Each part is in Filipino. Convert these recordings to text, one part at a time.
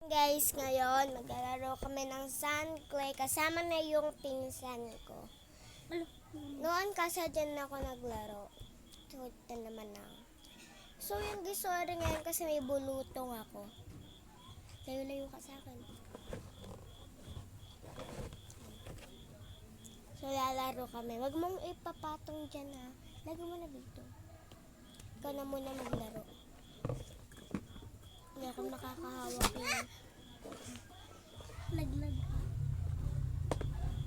Guys, ngayon maglalaro kami ng sand clay kasama na yung pinsan ko. Noon kasi dyan ako naglaro. Ito naman na. So yung disorder ngayon kasi may bulutong ako. Layo-layo ka sa akin. So lalaro kami. Wag mong ipapatong dyan ha. Lagay mo na dito. Ikaw na muna maglaro. Hindi ako makakahawak yun. Laglag ka.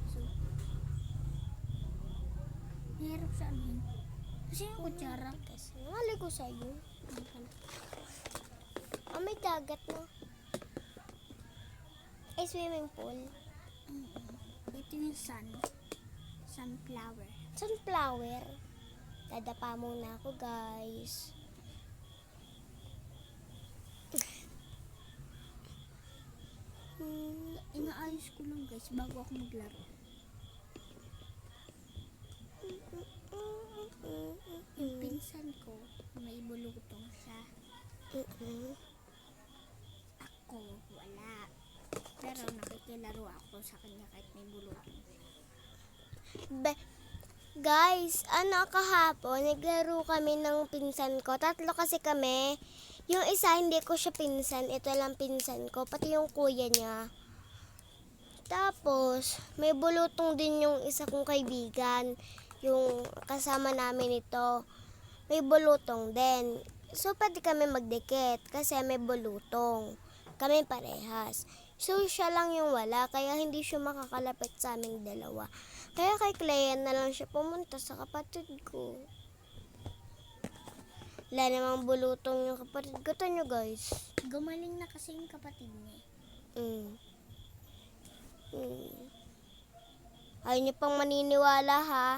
So, hirap sa amin. Kasi yung kutsara. Kasi nali ko sa'yo. May dagat na. Ay, swimming pool. Ito yung sunflower. Sunflower. Dadapa muna ako, guys. Inaayos ko lang guys bago ako maglaro. Yung pinsan ko, may bulutong siya. Ako, wala. Pero nakikilaro ako sa kanya kahit may bulutong. Guys, kahapon, naglaro kami ng pinsan ko. Tatlo kasi kami. Yung isa, hindi ko siya pinsan. Ito lang pinsan ko. Pati yung kuya niya. Tapos, may bulutong din yung isa kong kaibigan. Yung kasama namin ito. May bulutong din. So, pwede kami magdikit kasi may bulutong. Kami parehas. So, siya lang yung wala. Kaya hindi siya makakalapit sa aming dalawa. Kaya kay Clea na lang siya pumunta sa kapatid ko. Wala namang bulutong yung kapatid ko. Ito nyo guys. Gumaling na kasi yung kapatid niya. Ayaw nyo pang maniniwala ha.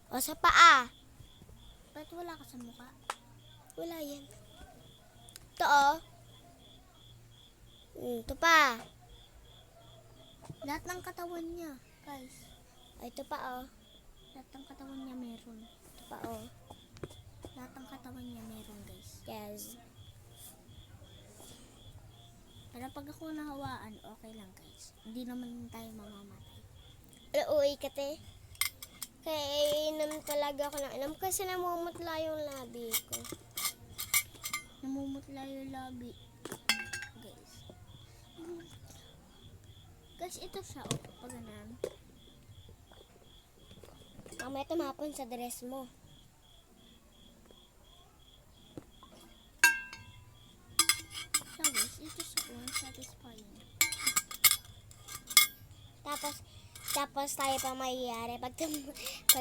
O sa paa. Ba't wala ka sa mukha? Wala yan. Ito oh. Ito pa. Lahat ng katawan niya, guys. Ay, ito pa oh. Lahat ng katawan niya meron. Ito pa oh. Lahat ng katawan niya meron, guys. Yes. Pero pag ako nahawaan, okay lang, guys. Hindi naman tayo mamamatay. Uy, kate. Kaya inom talaga ako ng inom kasi namumutla yung labi ko. Namumutla yung labi. Guys. Guys, ito siya. Pag ganun. Mamaya tumapon sa dress mo. So guys, ito siya. Satisfying. Tapos tayo pa mayayari pag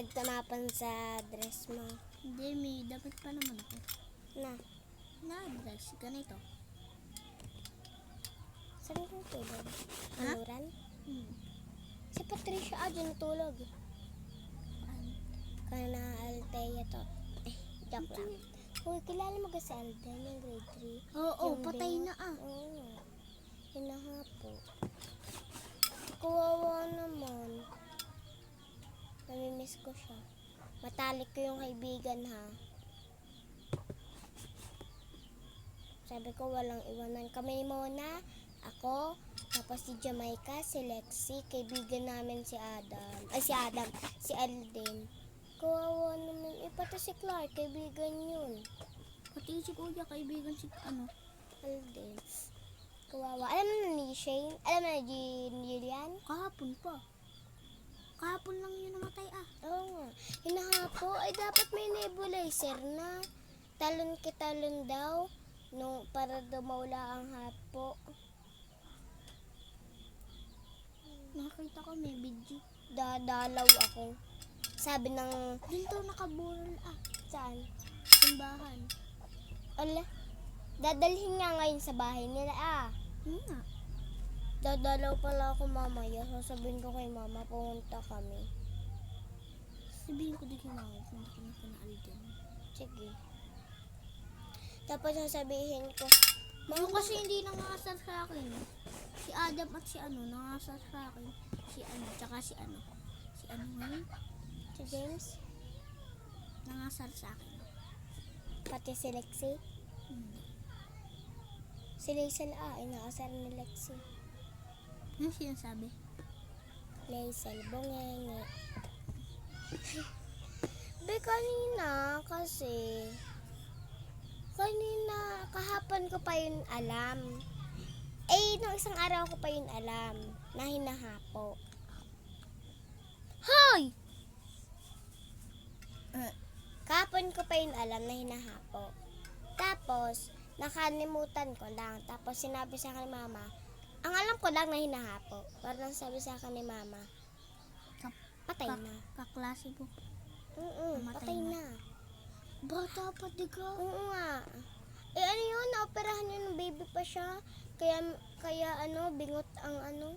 tumapon sa dress mo. Hindi, may dapat pa naman ito. Na, Dress. Ganito. saan yung tulog? Ha? Anuran? Si Patricia, dyan natulog. Kana Althea to. Joke lang. Uy, kilala mo ka si Alden, yung grade 3? Oo, Yung patay bing- na ah. Oo. Hinahapo. Kawawa naman. Namimiss ko siya. Matalik ko yung kaibigan ha. Sabi ko walang iwanan. Kami ni Mona, ako, tapos si Jamaica, si Lexi, kaibigan namin si Alden. Kawawa naman. Pati si Clark, kaibigan yun. Pati si Kuya, kaibigan si Alden. Kawawa. Alam mo na ni Shane? Alam mo na Julian? Kahapon pa. Kahapon lang yun namatay ah. Oo nga. Hinahapo. Ay, dapat may nebulizer na. Talon daw. Para dumawla ang hapo. Nakakita ko may video. Dadalaw ako. Sabi ng... Dito nakaburol ah. Saan? Simbahan. Ala. Dadalhin nga ngayon sa bahay nila ah. Nga. Dadalaw pala ako mamaya. Sasabihin ko kay mama, pumunta kami. Sabihin ko din kay mama, punta ko na kina Alden. Sige. Tapos sasabihin ko, Yung kasi hindi nangasar sa akin. Si Adam at si nangasar sa akin. Tsaka si ngayon. si James, Nangasar sa akin. pati si Lexi. Si Laisel inaasar ni Lexi. Ano sinasabi? Laisel, bungenge. Be, kanina, kahapon ko pa yun alam. Nung isang araw ko pa yun alam, na hinahapo. Hoy! Kahapon ko pa yun alam na hinahapo. Tapos, nakalimutan ko lang. Tapos, sinabi sa akin ni mama, ang alam ko lang na hinahapo. Parang sabi sa akin ni mama, patay na. Kaklase mo. Namatay Patay na. na. Bata pa, di ka? Oo nga. Ano yun, naoperahan yun ng baby pa siya. Kaya bingot ang ano.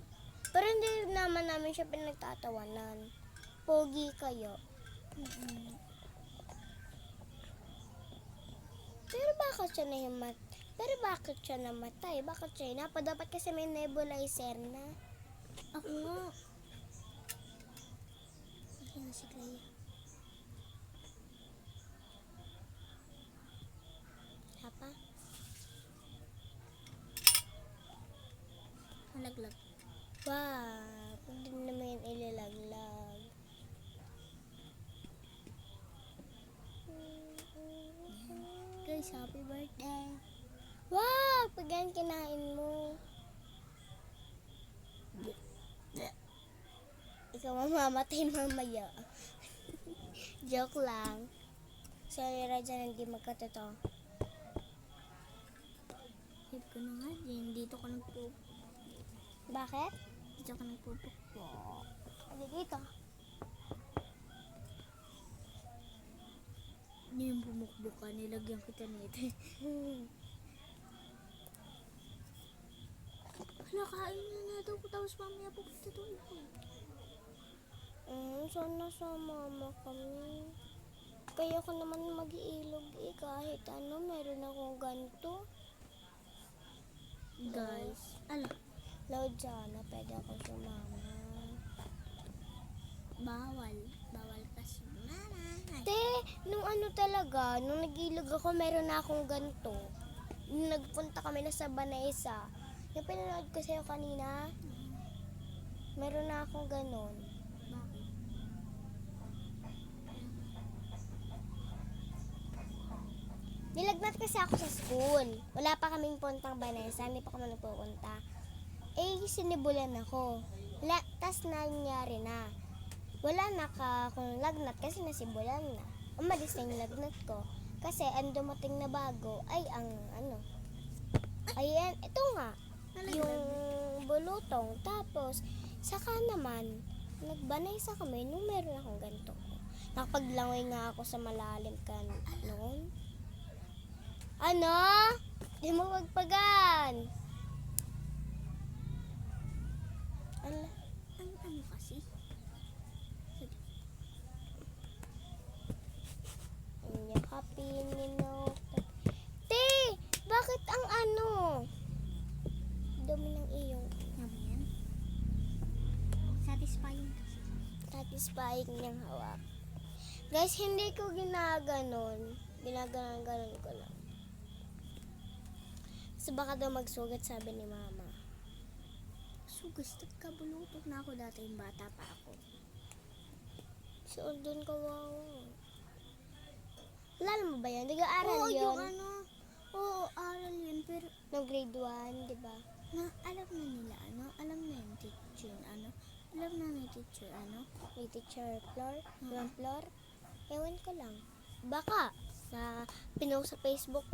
Pero hindi naman namin siya pinagtatawanan. Pogi kayo. Pero bakit siya namatay? Bakit siya dapat kasi may nebulizer na. Ako nga. Ayan si Clea. Hapa? Malaglag. Wow, hindi naman ilalaglag. Guys, happy birthday. Wow, pagyan kinain mo. Ikaw mamamatay mamaya. Joke lang. Sorry, Raja, hindi magkatotoo. Hip ko na nga din. Dito ko nagpupo. Bakit? Dito ko nagpupo. Ano dito? Hindi yung bumukbuk ka. Nilagyan kita nito. Hala, kain na daw ko. Tapos mamaya pupunta doon ko. Sana sa mama kami. Kaya ko naman mag-iilog kahit meron akong ganito. Guys, ala, Loud sana, pwede ako sumama. bawal. Bawal kasi. Mama. Te, nung nag-ilog ako, meron na akong ganito. Nung nagpunta kami na sa Banesa, yung pinanood ko sa'yo kanina, meron na akong ganon. Bakit? Nilagnat kasi ako sa school. Wala pa kaming puntang Banesa, hindi pa kami nagpupunta. Sinibulan ako. Tas nangyari na. Wala na akong lagnat kasi nasibulan na. Umalis na yung lagnat ko. Kasi ang dumating na bago ay ang ayan, ito nga. Yung bulutong. Tapos, saka naman, nagbanaysa kami nung meron akong ganito. Nakapaglangoy nga ako sa malalim noon. Ano? Di mo magpagan. Ala. Ano kasi? Yakapin, Te, bakit ang dumi ng iyong Nabi yan? Satisfying kasi. satisfying niyang hawak. Guys, hindi ko ginaganon. Ginaganon ko lang. So baka daw magsugat, sabi ni mama. So, gusto kabulutok na ako dati yung bata pa ako. So, doon kawawa. Lalo mo ba yan? Nag-aaral Oo, yun? Oo, aral yun. Pero, No grade 1, di ba? alam na nila, alam na yung teacher, alam na ni teacher, May teacher floor? Yung floor? Ewan ko lang. Baka sa pinost sa Facebook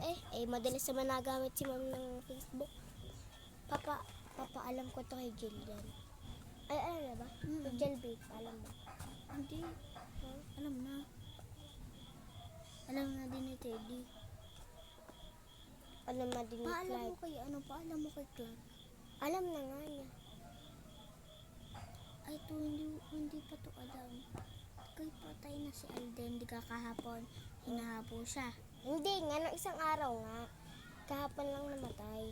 madalas naman nagamit si ma'am ng Facebook. Papa, alam ko to kay Jillian. Ay, alam na ba? Kay Jelbeek, alam mo. Hindi. Alam na. Alam na din ni Teddy. Alam na din ni Paalam mo Clark. kay, paalam mo kay Clark. Alam na nga niya. Ay, to, hindi pa to alam. Kay patay na si Alden, di ka kahapon. Hinahapo siya. Hindi nga, nung isang araw nga. Kahapon lang namatay.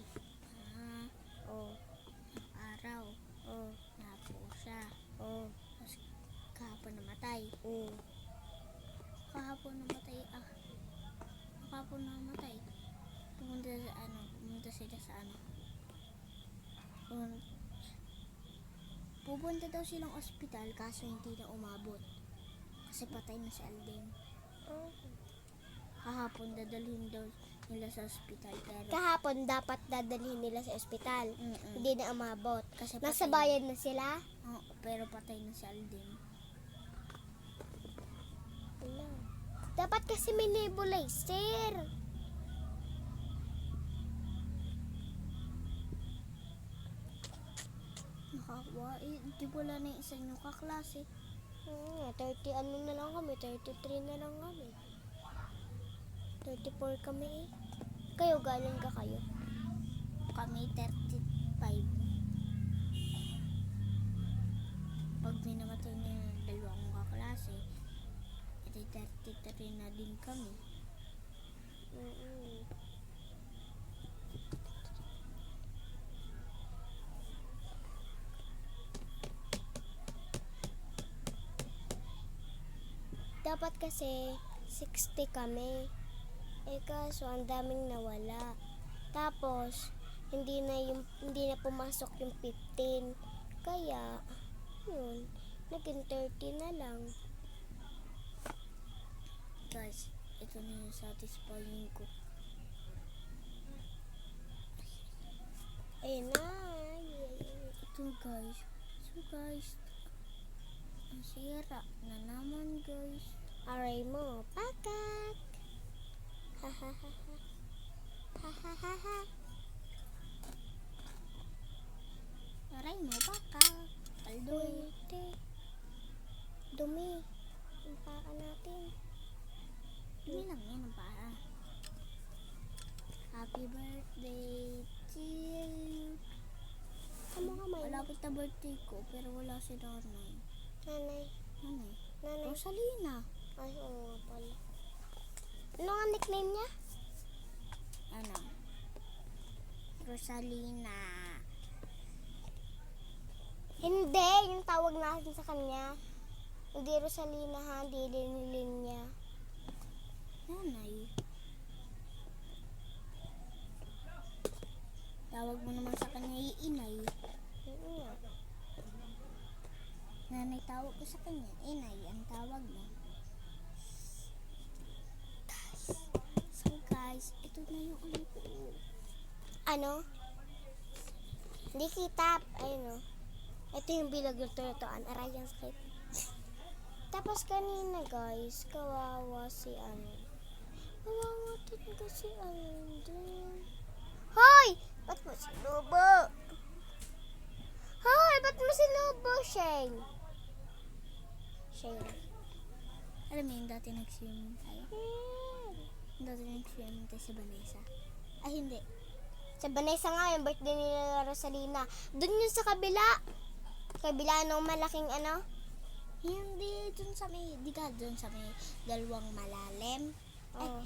Oh, Araw. Hinahapo siya. Tapos kahapon namatay. Kahapon namatay. Pumunta sila sa Pupunta daw silang ospital kaso hindi na umabot. Kasi patay na si Alden. Kahapon dadalhin daw nila sa ospital pero Kahapon dapat dadalhin nila sa ospital. Mm-mm. Hindi na umabot. Kasi Nasa patay bayan na sila. Oo, pero patay na si Alden. Wala. Dapat kasi may nebulizer. Nakakuha di wala na yung isa niyong kaklase. 30 ano na lang kami, 33 na lang kami. 34 kami eh. Kayo, galing ka kayo? Kami 35. Pag minamatay na yung dalawang kaklase, edi 33 na din kami. Mm-mm. Dapat kasi 60 kami. Kaso ang daming nawala. Tapos hindi na pumasok yung 15. Kaya yun, naging 30 na lang. Guys, ito na yung satisfying ko. Ayun na. Ito guys. So guys, ang sira na naman guys. Aray mo, pakak. Ha ha ha ha. Ha ha ha ha. Aray mo baka. Kaldoy. Pwede. Dumi. Ang paka natin. Dumi lang yan ang para. Happy birthday to you. Tama ka may. Malapit na birthday ko pero wala si nanay. Nanay. Nanay? Nanay. Rosalina. Ay, oo nga pala. Ano nga nickname niya? Ano? Rosalina. Hindi, yung tawag natin sa kanya. Hindi Rosalina ha, hindi Linilin niya. Nanay. Tawag mo naman sa kanya inay. Oo nga. Nanay tawag ko sa kanya. Inay ang tawag mo. So guys, ito na yung ano ko. Ano? Hindi kita. Ayun o. Ito yung bilag yung turutuan. Aray, ang sakit. Tapos kanina guys, kawawa si ano. Kawawa din kasi Alden. Hoy! Ba't mo sinubo? Hoy! Ba't mo sinubo, Shane? Shane. Alam mo yung dati nag-swimming tayo? Yung dati nag-swimming tayo sa Vanessa. Ay hindi. Sa Vanessa nga, yung birthday nila Rosalina. Doon yun sa kabila. Kabila ng malaking ano. Hindi, dun sa may, di ka dun sa may dalawang malalim. Oh.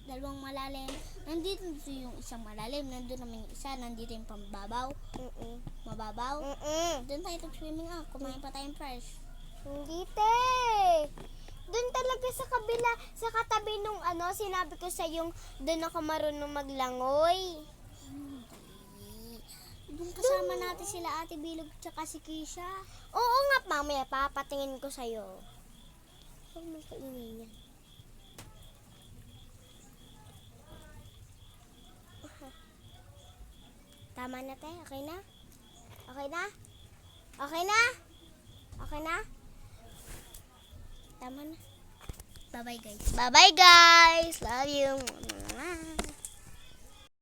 Dalawang malalim. Nandito yung isang malalim. Nandun naman yung isa. Nandito yung pambabaw. Mababaw. Doon tayo nag-swimming kumain pa tayong fresh. Hindi te. Doon talaga sa kabila, sa katabi nung ano, sinabi ko sa yung doon ako marunong maglangoy. Doon kasama natin sila Ate Bilog tsaka si Kisha. Oo nga, mamaya papatingin ko sa'yo. Huwag mo kainin yan. Tama na te, okay na? Okay na? Okay na? Okay na? Tama na. Bye-bye guys. Bye-bye guys! Love you!